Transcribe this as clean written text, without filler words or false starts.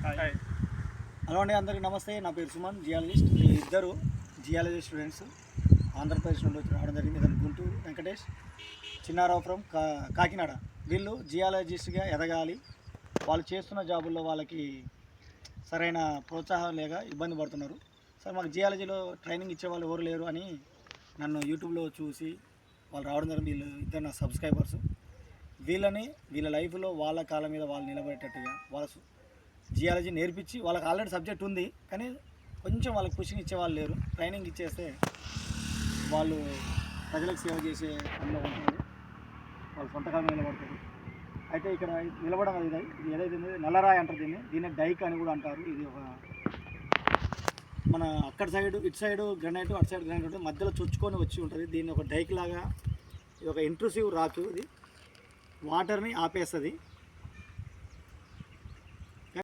Hello అండి, అందరికీ నమస్తే. నా పేరు సుమన్, జియాలజిస్ట్. ఇద్దరు జియాలజీ స్టూడెంట్స్ ఆంధ్రప్రదేశ్ నుండి రావడం జరిగింది. ఇద్దరు గుంటూరు వెంకటేష్, చిన్నారావు ఫ్రమ్ కాకినాడ. వీళ్ళు జియాలజిస్ట్గా ఎదగాలి, వాళ్ళు చేస్తున్న జాబుల్లో వాళ్ళకి సరైన ప్రోత్సాహం లేక ఇబ్బంది పడుతున్నారు. సార్, మాకు జియాలజీలో ట్రైనింగ్ ఇచ్చే వాళ్ళు ఎవరు లేరు అని నన్ను యూట్యూబ్లో చూసి వాళ్ళు రావడం జరిగింది. వీళ్ళు ఇద్దరు నా సబ్స్క్రైబర్స్. వీళ్ళ లైఫ్లో వాళ్ళ కాళ్ళ మీద వాళ్ళు నిలబడేటట్టుగా వాళ్ళ జియాలజీ నేర్పించి, వాళ్ళకి ఆల్రెడీ సబ్జెక్ట్ ఉంది కానీ కొంచెం వాళ్ళకి పుషింగ్ ఇచ్చే వాళ్ళు లేరు. ట్రైనింగ్ ఇచ్చేస్తే వాళ్ళు ప్రజలకు సేవ చేసే పనిలో ఉంటుంది, వాళ్ళు సొంత కాలం నిలబడతారు. అయితే ఇక్కడ నిలబడడం ఇది ఏదైతే నల్లరాయి అంటారు, దీన్ని డైక్ అని కూడా అంటారు. ఇది ఒక మన అక్కడ సైడ్ ఇటు సైడ్ గ్రానైట్, అటు సైడ్ గ్రానైట్ ఉంటుంది, మధ్యలో చొచ్చుకొని వచ్చి ఉంటుంది. దీన్ని ఒక డైక్ లాగా, ఇది ఒక ఇంట్రూసివ్ రాక్, ఇది వాటర్ని ఆపేస్తుంది.